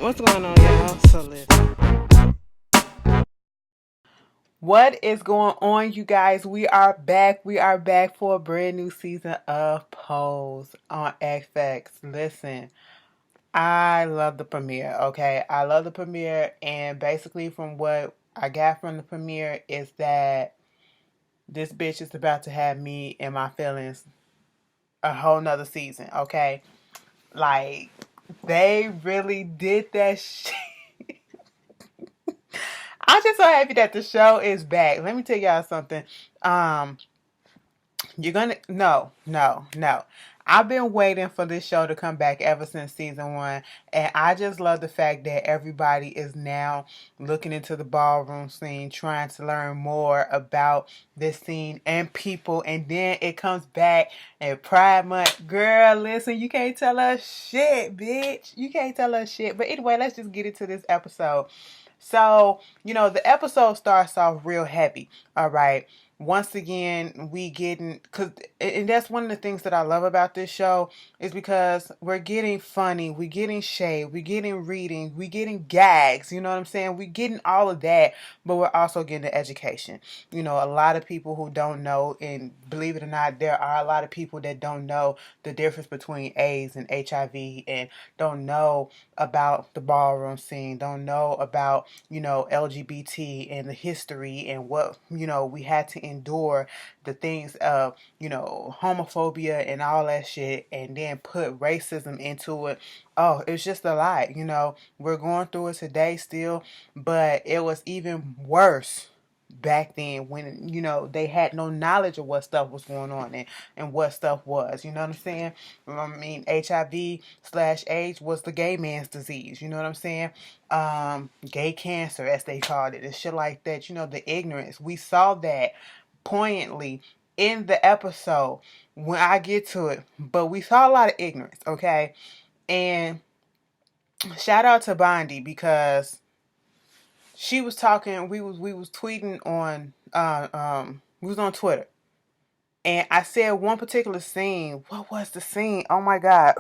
What's going on, y'all? So listen. What is going on, you guys? We are back. We are back for a brand new season of Pose on FX. Listen, I love the premiere, okay? I love the premiere, and basically, from what I got from the premiere, is that this bitch is about to have me and my feelings a whole nother season, okay? Like, they really did that shit. I'm just so happy that the show is back. Let me tell y'all something. Um, you're gonna no. I've been waiting for this show to come back ever since season one, and I just love the fact that everybody is now looking into the ballroom scene, trying to learn more about this scene and people, and then it comes back and Pride Month. Girl, listen, you can't tell us shit, bitch. You can't tell us shit. But anyway, let's just get into this episode. So, the episode starts off real heavy. All right. Once again, we getting, cause, and that's one of the things that I love about this show is because we're getting funny, we're getting shade, we're getting reading, we're getting gags, you know what I'm saying? We're getting all of that, but we're also getting the education. A lot of people who don't know, and believe it or not, there are a lot of people that don't know the difference between AIDS and HIV and don't know about the ballroom scene, don't know about, LGBT and the history and what, we had to endure, the things of, homophobia and all that shit, and then put racism into it. Oh, it's just a lot, We're going through it today still, but it was even worse back then when they had no knowledge of what stuff was going on and what stuff was, you know what I'm saying? I mean, HIV/AIDS was the gay man's disease, you know what I'm saying? Gay cancer, as they called it, and shit like that. The ignorance, we saw that poignantly in the episode when I get to it, but we saw a lot of ignorance, okay? And shout out to Bondi because she was talking, we was tweeting on we was on Twitter, and I said one particular scene. What was the scene? Oh my god.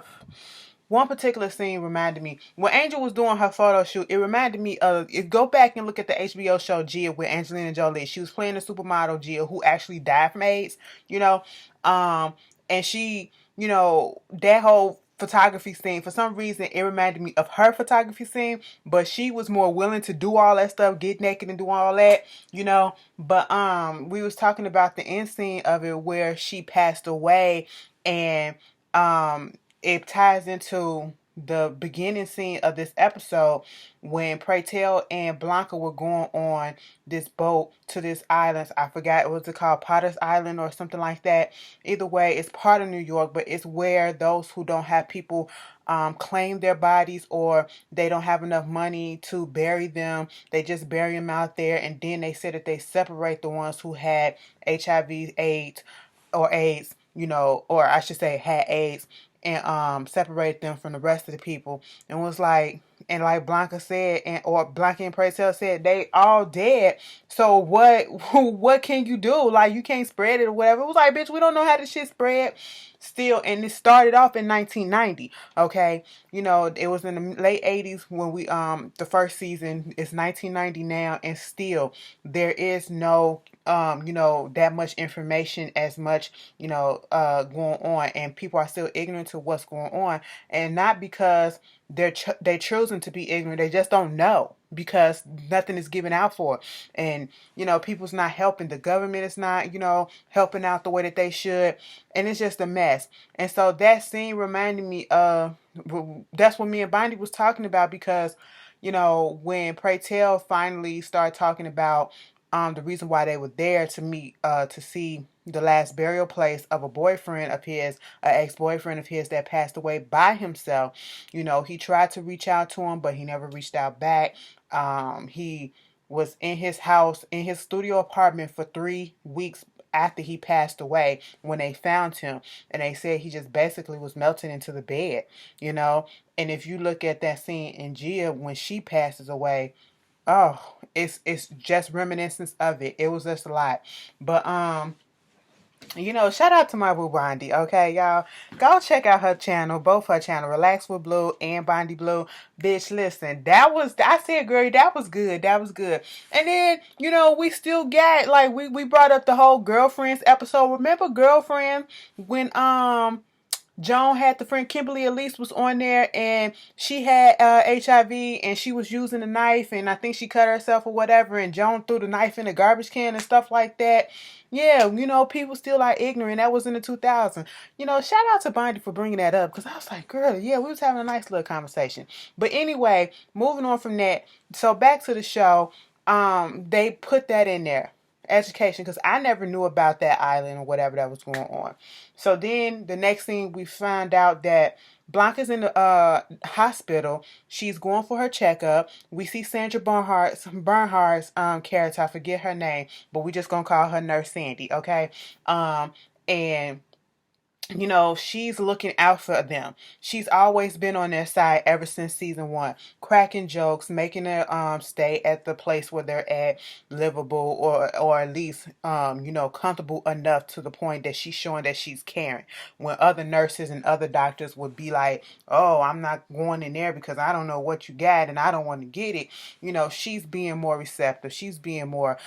One particular scene reminded me when Angel was doing her photo shoot. It reminded me of, if go back and look at the HBO show Gia with Angelina Jolie. She was playing the supermodel Gia who actually died from AIDS. You know, and she, that whole photography scene, for some reason it reminded me of her photography scene, but she was more willing to do all that stuff, get naked and do all that, but we was talking about the end scene of it where she passed away, and it ties into the beginning scene of this episode when Pray Tell and Blanca were going on this boat to this island. I forgot, what was it called, Potter's Island or something like that. Either way, it's part of New York, but it's where those who don't have people claim their bodies, or they don't have enough money to bury them. They just bury them out there, and then they said that they separate the ones who had HIV, AIDS, or I should say had AIDS, and separate them from the rest of the people. And was like, and like Blanca said, or Blanca and Prazel said, they all dead. So what can you do? Like, you can't spread it or whatever. It was like, bitch, we don't know how this shit spread still. And it started off in 1990. Okay, it was in the late 80s when we the first season. It's 1990 now, and still there is no that much information, as much going on, and people are still ignorant to what's going on, and not because they chosen to be ignorant. They just don't know because nothing is given out for it. And people's not helping. The government is not helping out the way that they should, and it's just a mess. And so that scene reminded me of, that's what me and Bondi was talking about, because when Pray Tell finally started talking about the reason why they were there to meet, to see the last burial place of a boyfriend of his, an ex-boyfriend of his that passed away by himself. He tried to reach out to him, but he never reached out back. He was in his house, in his studio apartment for 3 weeks after he passed away when they found him, and they said he just basically was melting into the bed. And if you look at that scene in Gia when she passes away, oh, it's just reminiscence of it. It was just a lot. But You know, shout out to my boo Bondi, okay, y'all. Go check out her channel, both her channel, Relax with Blue and Bondi Blue. Bitch, listen, I said, girl, that was good. That was good. And then, you know, we still got, like, we brought up the whole Girlfriends episode. Remember Girlfriend when, Joan had the friend Kimberly Elise was on there and she had HIV and she was using a knife and I think she cut herself or whatever and Joan threw the knife in the garbage can and stuff like that. Yeah, you know, people still are ignorant. That was in the 2000s. You know, shout out to Bondi for bringing that up because I was like, girl, yeah, we was having a nice little conversation. But anyway, moving on from that. So back to the show. They put that in there. Education, because I never knew about that island or whatever that was going on. So then the next thing we find out that Blanca's in the hospital. She's going for her checkup. We see Sandra Bernhardt's character. I forget her name, but we just gonna call her Nurse Sandy, okay? And you know, she's looking out for them. She's always been on their side ever since season 1, cracking jokes, making them stay at the place where they're at livable or at least you know, comfortable enough to the point that she's showing that she's caring. When other nurses and other doctors would be like, "Oh, I'm not going in there because I don't know what you got and I don't want to get it." You know, she's being more receptive. She's being more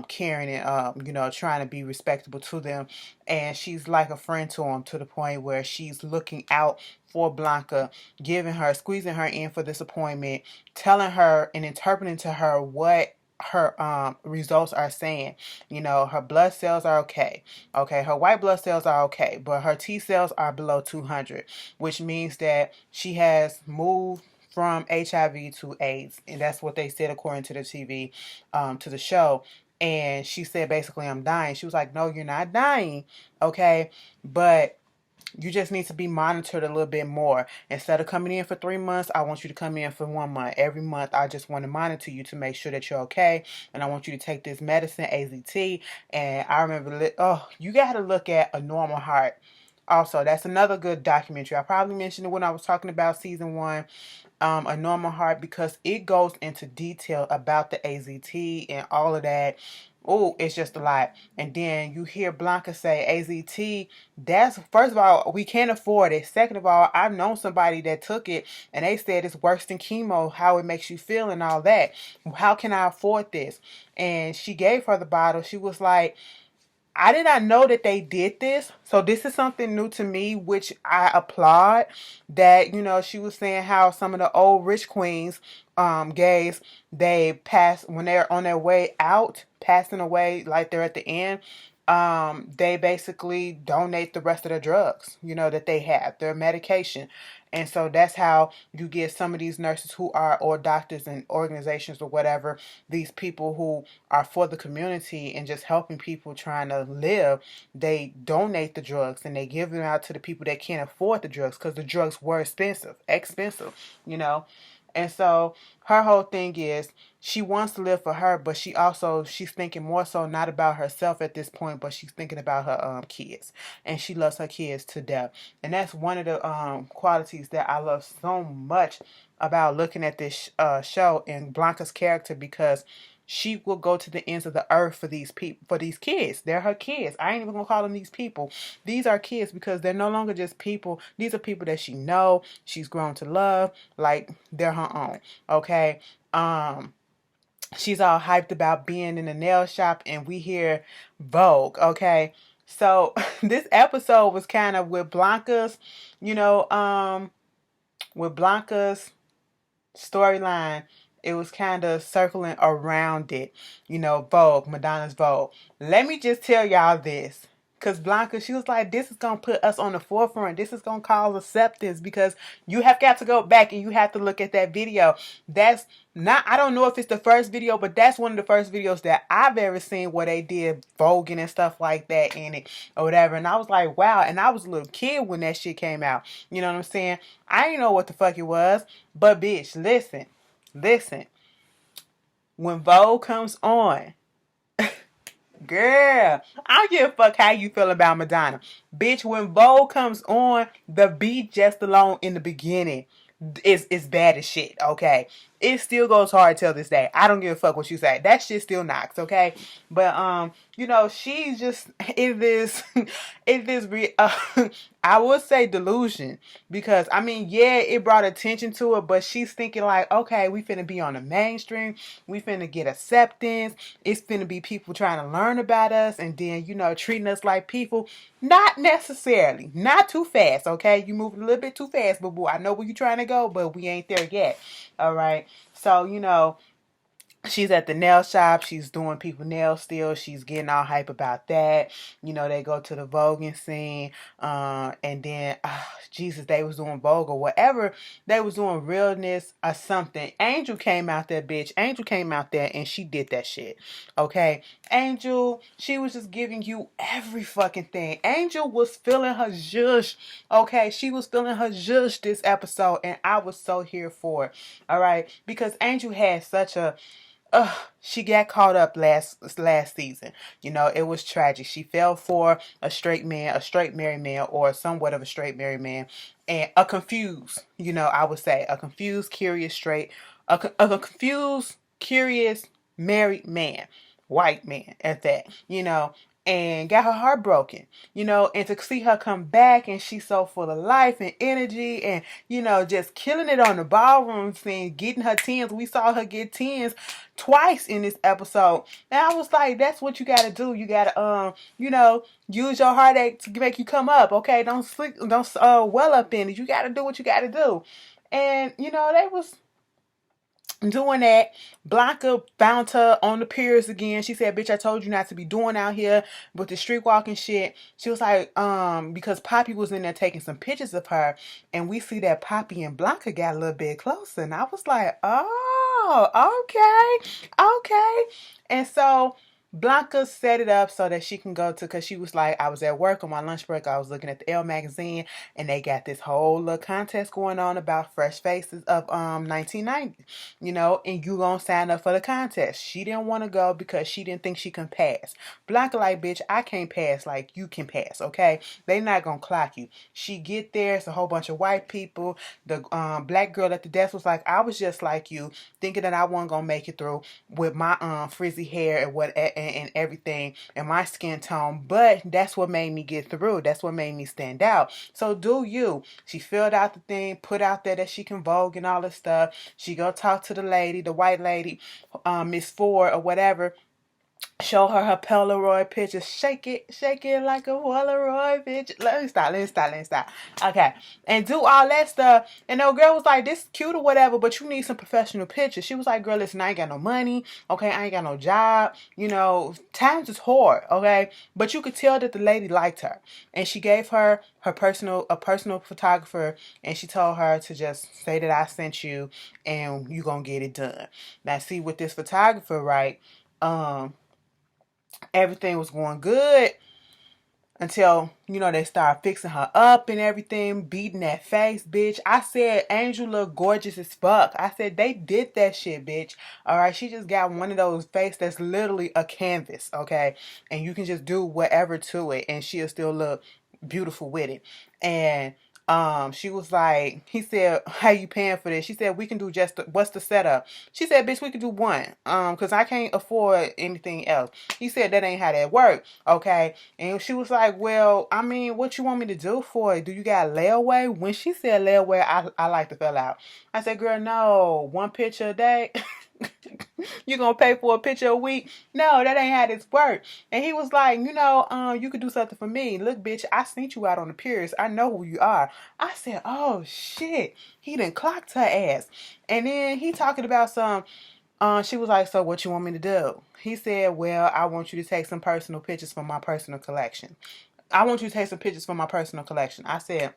caring and you know, trying to be respectable to them, and she's like a friend to them to the point where she's looking out for Blanca, squeezing her in for this appointment, telling her and interpreting to her what her results are saying. You know, her blood cells are okay. Okay, her white blood cells are okay, but her T cells are below 200, which means that she has moved from HIV to AIDS, and that's what they said according to the TV, to the show. And she said basically, I'm dying. She was like, no, you're not dying, okay, but you just need to be monitored a little bit more. Instead of coming in for 3 months, I want you to come in for 1 month. Every month, I just want to monitor you to make sure that you're okay. And I want you to take this medicine, AZT. And I remember, you got to look at A Normal Heart. Also, that's another good documentary. I probably mentioned it when I was talking about season 1, A Normal Heart, because it goes into detail about the AZT and all of that. Oh, it's just a lot. And then you hear Blanca say AZT, that's, first of all, we can't afford it. Second of all, I've known somebody that took it and they said it's worse than chemo, how it makes you feel and all that. How can I afford this? And she gave her the bottle. She was like, I did not know that they did this. So this is something new to me, which I applaud. That, you know, she was saying how some of the old rich queens, gays, they pass when they're on their way out, passing away, like they're at the end. They basically donate the rest of their drugs, you know, that they have, their medication. And so that's how you get some of these nurses who are, or doctors and organizations or whatever, these people who are for the community and just helping people trying to live, they donate the drugs and they give them out to the people that can't afford the drugs because the drugs were expensive, you know. And so her whole thing is she wants to live for her, but she's thinking more so not about herself at this point, but she's thinking about her kids, and she loves her kids to death. And that's one of the qualities that I love so much about looking at this show and Blanca's character, because she will go to the ends of the earth for these people, for these kids. They're her kids. I ain't even gonna call them these people. These are kids because they're no longer just people. These are people that she know, she's grown to love, like they're her own. Okay. She's all hyped about being in a nail shop, and we hear Vogue. Okay. So this episode was kind of with Blanca's, you know, with Blanca's storyline. It was kind of circling around it, you know, Vogue, Madonna's Vogue. Let me just tell y'all this. Because Blanca, she was like, this is going to put us on the forefront. This is going to cause acceptance, because you have got to go back and you have to look at that video. That's not, I don't know if it's the first video, but that's one of the first videos that I've ever seen where they did voguing and stuff like that in it or whatever. And I was like, wow. And I was a little kid when that shit came out. You know what I'm saying? I didn't know what the fuck it was. But bitch, listen. When Vogue comes on, girl, I don't give a fuck how you feel about Madonna. Bitch, when Vogue comes on, the beat just alone in the beginning is bad as shit, okay? It still goes hard till this day. I don't give a fuck what you say. That shit still knocks, okay? But you know, she's just in this in this I would say delusion, because I mean, yeah, it brought attention to it, but she's thinking like, okay, we finna be on the mainstream, we finna get acceptance, it's finna be people trying to learn about us, and then, you know, treating us like people. Not necessarily, not too fast, okay? You moving a little bit too fast, but boy, I know where you're trying to go, but we ain't there yet. All right. So, you know, she's at the nail shop. She's doing people nails still. She's getting all hype about that. You know, they go to the voguing scene. And then, Jesus, they was doing Vogue or whatever. They was doing realness or something. Angel came out there, bitch. Angel came out there and she did that shit. Okay. Angel, she was just giving you every fucking thing. Angel was feeling her zhush. Okay. She was feeling her zhush this episode. And I was so here for it. All right. Because Angel had such a she got caught up last season. You know, it was tragic. She fell for a straight man, a straight married man, or somewhat of a straight married man, and a confused, you know, I would say a confused, curious, a confused, curious, married man, white man at that, you know, and got her heart broken, you know, and to see her come back and she's so full of life and energy and, you know, just killing it on the ballroom scene, getting her tens. We saw her get tens twice in this episode. And I was like, that's what you gotta do. You gotta you know, use your heartache to make you come up, okay? Don't well up in it. You gotta do what you gotta do. And, you know, they was doing that. Blanca found her on the piers again. She said, bitch, I told you not to be doing out here with the street walking shit. She was like, because Poppy was in there taking some pictures of her, and we see that Poppy and Blanca got a little bit closer. And I was like, oh, okay. And so Blanca set it up so that she can go to, because she was like, I was at work on my lunch break, I was looking at the Elle magazine, and they got this whole little contest going on about fresh faces of 1990, you know, and you gonna sign up for the contest. She didn't want to go because she didn't think she can pass. Blanca like, bitch, I can't pass like you can pass, okay? They not gonna clock you. She get there, it's a whole bunch of white people. The black girl at the desk was like, I was just like you, thinking that I wasn't gonna make it through with my frizzy hair and everything and my skin tone, but that's what made me get through. That's what made me stand out. So do you. She filled out the thing, put out there that she can Vogue and all this stuff. She go talk to the lady, the white lady, Miss Ford or whatever. Show her Polaroid picture. Shake it like a Polaroid picture. Let me stop. Okay. And do all that stuff. And the girl was like, this is cute or whatever, but you need some professional pictures. She was like, girl, listen, I ain't got no money. Okay. I ain't got no job. You know, times is hard. Okay. But you could tell that the lady liked her. And she gave her a personal photographer, and she told her to just say that I sent you and you gonna get it done. Now see, with this photographer, right? Everything was going good until, you know, they started fixing her up and everything, beating that face, bitch. I said Angel looked gorgeous as fuck. I said they did that shit, bitch. All right, she just got one of those face that's literally a canvas, okay? And you can just do whatever to it and she'll still look beautiful with it. And she was like, he said, how you paying for this? She said, we can do what's the setup? She said, bitch, we can do one. Cause I can't afford anything else. He said, that ain't how that work. Okay. And she was like, well, I mean, what you want me to do for it? Do you got layaway? When she said layaway, I like to fell out. I said, girl, no, one picture a day. You gonna pay for a picture a week? No, that ain't how this work. And he was like, you know, you could do something for me. Look, bitch, I sent you out on the piers. I know who you are. I said, oh shit. He done clocked her ass. And then he talking about some, she was like, so what you want me to do? He said, well, I want you to take some personal pictures from my personal collection. I want you to take some pictures from my personal collection. I said,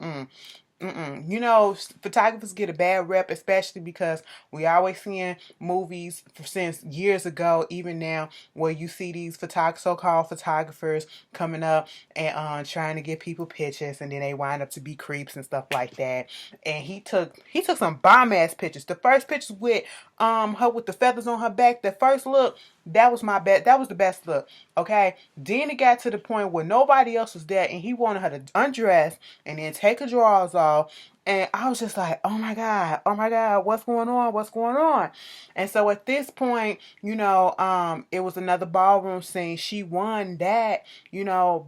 You know, photographers get a bad rep, especially because we always seeing movies since years ago, even now, where you see these so-called photographers coming up and trying to get people pictures, and then they wind up to be creeps and stuff like that. And he took some bomb ass pictures. The first pictures with her with the feathers on her back, the first look, that was the best look. Okay. Then it got to the point where nobody else was there, and he wanted her to undress and then take her drawers off And I was just like, oh my God, what's going on? What's going on? And so at this point, it was another ballroom scene. She won that,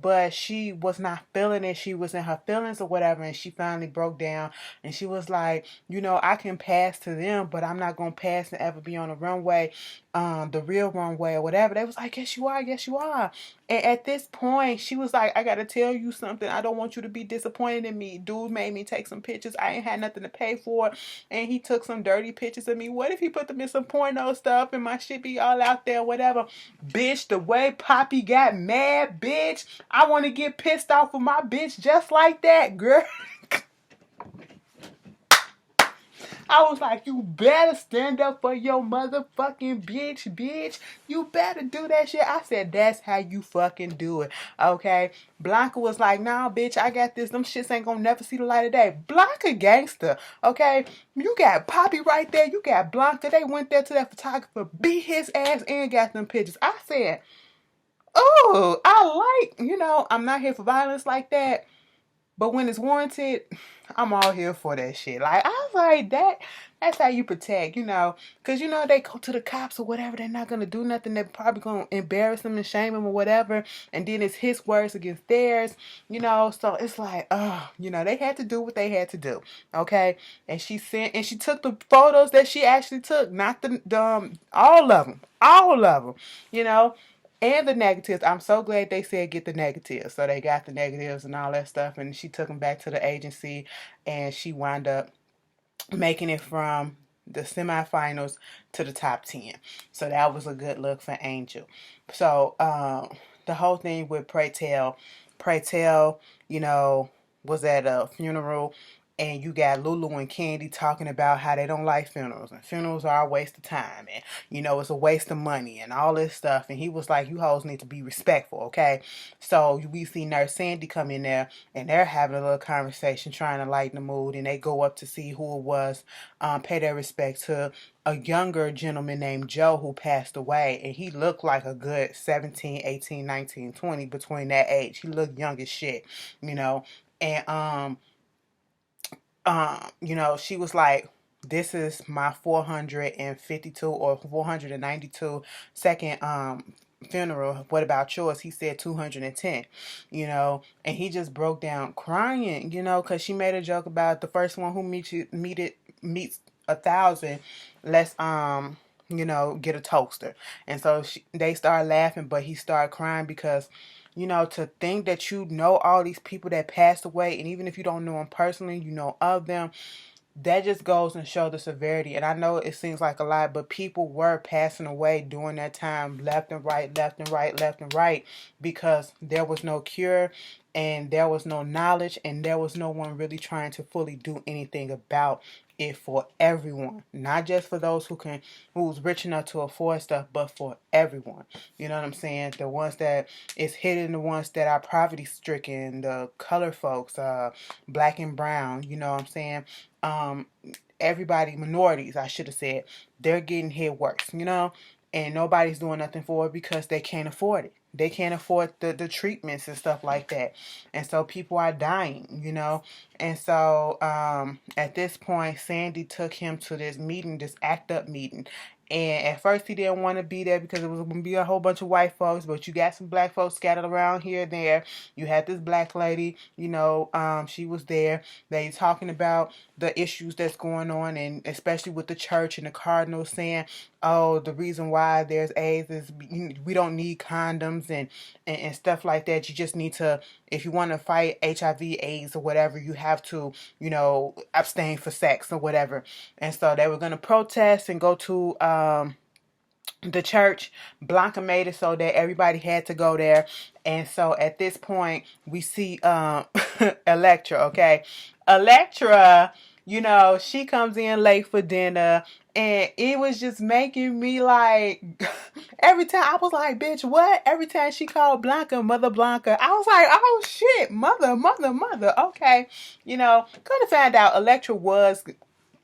but she was not feeling it. She was in her feelings or whatever, and she finally broke down, and she was like, I can pass to them, but I'm not gonna pass and ever be on the runway, the real runway or whatever. They was like, yes you are, yes you are. And at this point, she was like, I gotta tell you something. I don't want you to be disappointed in me. Dude made me take some pictures. I ain't had nothing to pay for, and he took some dirty pictures of me. What if he put them in some porno stuff and my shit be all out there, whatever? Bitch, the way Poppy got mad, bitch, I want to get pissed off with my bitch just like that, girl. I was like, you better stand up for your motherfucking bitch. You better do that shit. I said, that's how you fucking do it, okay? Blanca was like, nah, bitch, I got this. Them shits ain't gonna never see the light of day. Blanca gangster, okay? You got Poppy right there. You got Blanca. They went there to that photographer, beat his ass, and got them pictures. I said, oh, I like, I'm not here for violence like that. But when it's warranted, I'm all here for that shit. Like, I was like, that's how you protect, because, they go to the cops or whatever. They're not going to do nothing. They're probably going to embarrass them and shame them or whatever. And then it's his words against theirs, So it's like, they had to do what they had to do, okay? And she took the photos that she actually took, not all of them, And the negatives. I'm so glad they said get the negatives. So they got the negatives and all that stuff. And she took them back to the agency. And she wound up making it from the semifinals to the top 10. So that was a good look for Angel. So the whole thing with Pray Tell, was at a funeral. And you got Lulu and Candy talking about how they don't like funerals. And funerals are a waste of time. And, it's a waste of money and all this stuff. And he was like, you hoes need to be respectful, okay? So we see Nurse Sandy come in there. And they're having a little conversation, trying to lighten the mood. And they go up to see who it was, pay their respect to a younger gentleman named Joe who passed away. And he looked like a good 17, 18, 19, 20 between that age. He looked young as shit, And, she was like, this is my 452 or 492 second funeral. What about yours? He said 210, and he just broke down crying, because she made a joke about the first one who meets 1,000. Let's get a toaster. And so they started laughing, but he started crying because to think that all these people that passed away, and even if you don't know them personally, you know of them, that just goes and show the severity. And I know it seems like a lot, but people were passing away during that time, left and right, because there was no cure, and there was no knowledge, and there was no one really trying to fully do anything about it for everyone, not just for those who's rich enough to afford stuff, but for everyone. You know what I'm saying? The ones that is hidden, the ones that are poverty stricken, the color folks, black and brown. You know what I'm saying? Everybody, minorities, I should have said, they're getting hit worse. And nobody's doing nothing for it because they can't afford it. They can't afford the treatments and stuff like that. And so people are dying, And so at this point, Sandy took him to this meeting, this ACT UP meeting. And at first he didn't want to be there because it was going to be a whole bunch of white folks. But you got some black folks scattered around here and there. You had this black lady, she was there. They talking about the issues that's going on, and especially with the church and the cardinals saying, oh, the reason why there's AIDS is we don't need condoms and stuff like that. You just need to, if you want to fight HIV, AIDS, or whatever, you have to, abstain for sex or whatever. And so they were going to protest and go to the church. Blanca made it so that everybody had to go there. And so at this point, we see Elektra, okay? Elektra, she comes in late for dinner, and it was just making me like, every time I was like, bitch, what? Every time she called Blanca, Mother Blanca, I was like, oh shit, mother, okay. Couldn't find out Elektra was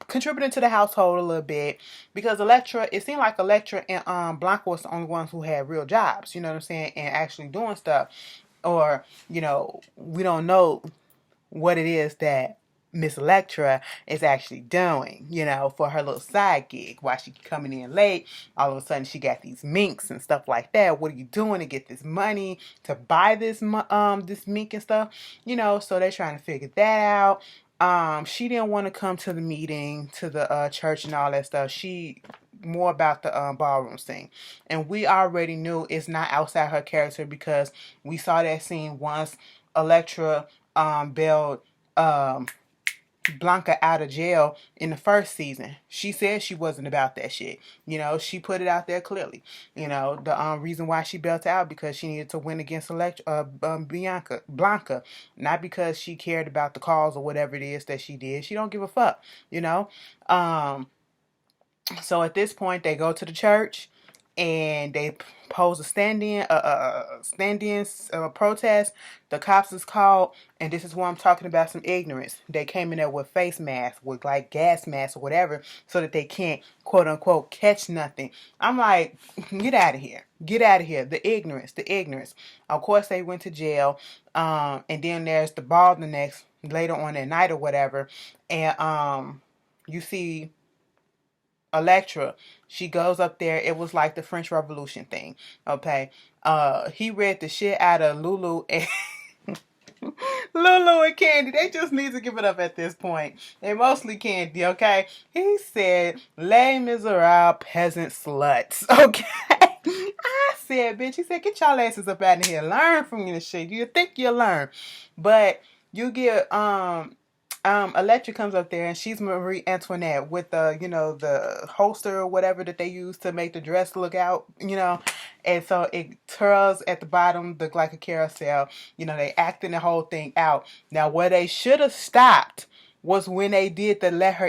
contributing to the household a little bit, because Elektra, it seemed like Elektra and Blanca was the only ones who had real jobs, you know what I'm saying, and actually doing stuff. Or, we don't know what it is that Miss Elektra is actually doing, for her little side gig. While she coming in late, all of a sudden she got these minks and stuff like that. What are you doing to get this money to buy this mink and stuff? So they're trying to figure that out. She didn't want to come to the meeting, to the church and all that stuff. She more about the ballroom scene, and we already knew it's not outside her character because we saw that scene once Elektra bailed Blanca out of jail in the first season. She said she wasn't about that shit. She put it out there clearly. The reason why she bailed out because she needed to win against Blanca, not because she cared about the cause or whatever it is that she did. She don't give a fuck. So at this point, they go to the church and they pose a stand-in protest. The cops is called, and this is why I'm talking about some ignorance. They came in there with face masks, with like gas masks or whatever, so that they can't, quote unquote, catch nothing. I'm like, get out of here. Get out of here. The ignorance. Of course, they went to jail. And then there's the ball later on that night or whatever. And you see Elektra, she goes up there. It was like the French Revolution thing. Okay. He read the shit out of Lulu and Lulu and Candy. They just need to give it up at this point. And mostly Candy, okay? He said, Les Miserables peasant sluts. Okay. I said, bitch, he said, get y'all asses up out of here. Learn from this shit. You think you'll learn. But you get Elektra comes up there and she's Marie Antoinette with the holster or whatever that they use to make the dress look out, and so it twirls at the bottom, look like a carousel. They acting the whole thing out. Now, where they should have stopped was when they did the let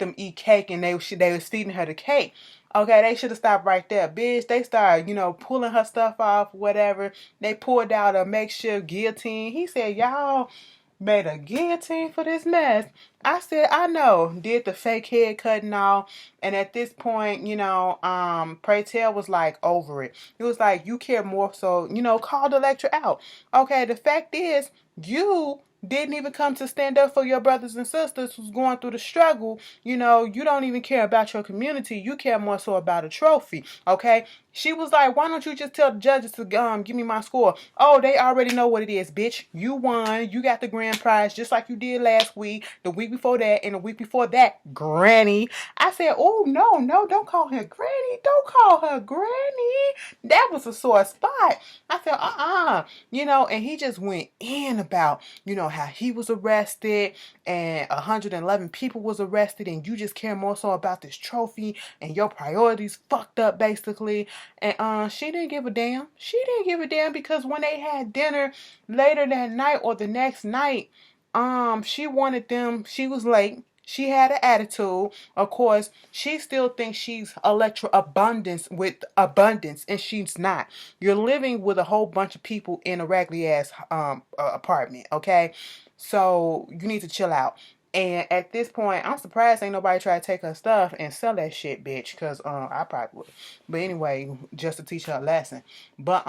them eat cake, and they was feeding her the cake. Okay, they should have stopped right there. Bitch, they started, pulling her stuff off, whatever. They pulled out a makeshift guillotine. He said, y'all made a guillotine for this mess. I said, I know. Did the fake head cutting off. And at this point, Pray Tell was like over it. It was like, you care more so, call the Elektra out. Okay, the fact is, you didn't even come to stand up for your brothers and sisters who's going through the struggle. You don't even care about your community. You care more so about a trophy. Okay? She was like, why don't you just tell the judges to give me my score? Oh, they already know what it is, bitch. You won. You got the grand prize just like you did last week, the week before that, and the week before that, Granny. I said, oh, no, don't call her Granny. Don't call her Granny. That was a sore spot. I said, and he just went in about, how he was arrested and 111 people was arrested and you just care more so about this trophy and your priorities fucked up basically. And she didn't give a damn. She didn't give a damn because when they had dinner later that night or the next night, she wanted them. She was late. She had an attitude. Of course, she still thinks she's Elektra abundance, and she's not. You're living with a whole bunch of people in a raggedy ass apartment, okay? So you need to chill out. And at this point, I'm surprised ain't nobody try to take her stuff and sell that shit, bitch. Because I probably would. But anyway, just to teach her a lesson. But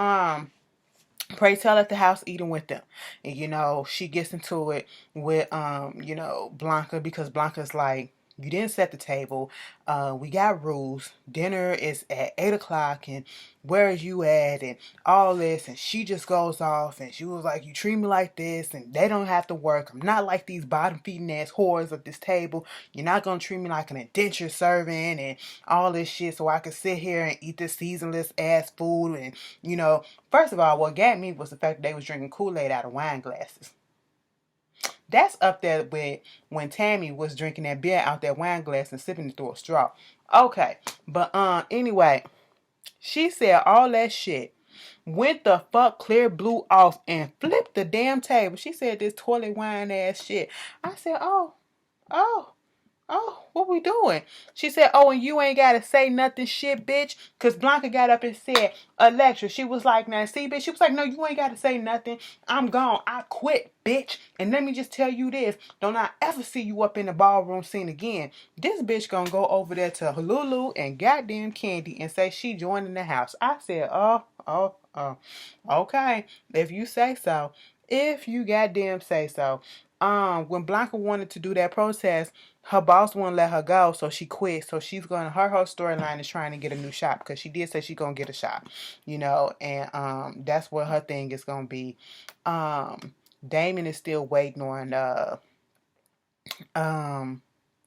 Pray Tell at the house eating with them. And she gets into it with Blanca because Blanca's like, you didn't set the table. We got rules. Dinner is at 8 o'clock and where is you at and all this. And she just goes off and she was like, you treat me like this and they don't have to work. I'm not like these bottom feeding ass whores at this table. You're not going to treat me like an indentured servant and all this shit so I could sit here and eat this seasonless ass food. And, first of all, what got me was the fact that they was drinking Kool-Aid out of wine glasses. That's up there with when Tammy was drinking that beer out that wine glass and sipping it through a straw. Okay, but anyway, she said all that shit. Went the fuck clear blue off and flipped the damn table. She said this toilet wine ass shit. I said, oh, what we doing? She said, oh, and you ain't got to say nothing shit, bitch. Because Blanca got up and said, Elektra. She was like, now, see, bitch. She was like, no, you ain't got to say nothing. I'm gone. I quit, bitch. And let me just tell you this. Don't I ever see you up in the ballroom scene again. This bitch gonna go over there to Lulu and goddamn Candy and say she joining the house. I said, oh. Okay. If you say so. If you goddamn say so. When Blanca wanted to do that protest, her boss wouldn't let her go, so she quit. So she's going. Her whole storyline is trying to get a new shop because she did say she's gonna get a shop, and that's what her thing is gonna be. Damon is still waiting on um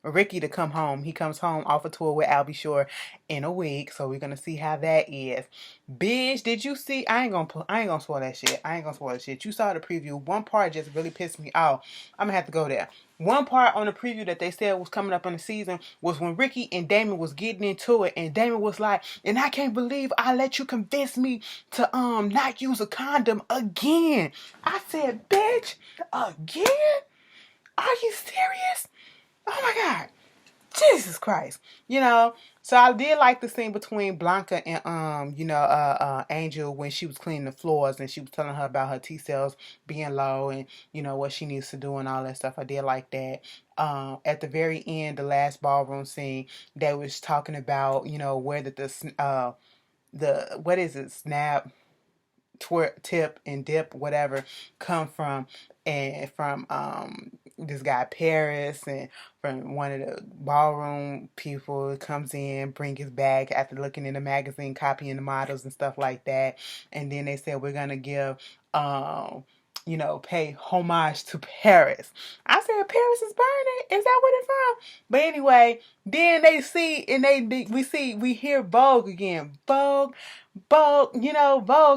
Ricky to come home. He comes home off a tour with Albie Shore in a week, so we're gonna see how that is. Bitch, did you see? I ain't gonna spoil that shit. I ain't gonna spoil that shit. You saw the preview. One part just really pissed me off. I'm gonna have to go there. One part on the preview that they said was coming up in the season was when Ricky and Damon was getting into it, and Damon was like, "And I can't believe I let you convince me to not use a condom again." I said, "Bitch, again? Are you serious? Oh my God. Jesus Christ." So I did like the scene between Blanca and Angel when she was cleaning the floors and she was telling her about her T cells being low and what she needs to do and all that stuff. I did like that. At the very end, the last ballroom scene, they was talking about where did the what is it, snap, tip and dip, whatever, come from, and from this guy Paris, and from one of the ballroom people comes in, bring his bag after looking in the magazine, copying the models and stuff like that. And then they said we're gonna give pay homage to Paris. I said Paris is burning. Is that what it's from? But anyway, then they see and we hear Vogue again. Vogue, Vogue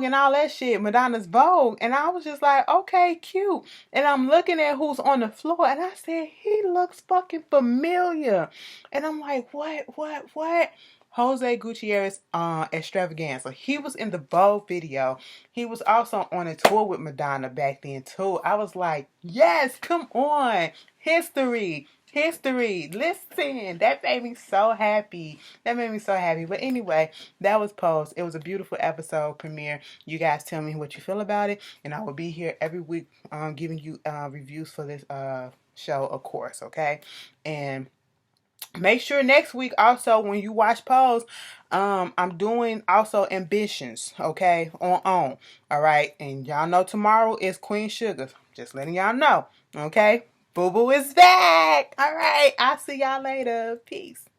and all that shit, Madonna's Vogue. And I was just like, okay, cute. And I'm looking at who's on the floor, and I said, he looks fucking familiar. And I'm like, what? Jose Gutierrez Extravaganza. He was in the Vogue video. He was also on a tour with Madonna back then too. I was like, yes, come on. History. Listen, that made me so happy. But anyway, that was Pose. It was a beautiful episode premiere. You guys tell me what you feel about it, and I will be here every week giving you reviews for this show, of course, okay? And make sure next week also when you watch Pose, I'm doing also Ambitions, okay, on. All right, and y'all know tomorrow is Queen Sugar. Just letting y'all know, okay? Boo Boo is back. All right, I'll see y'all later. Peace.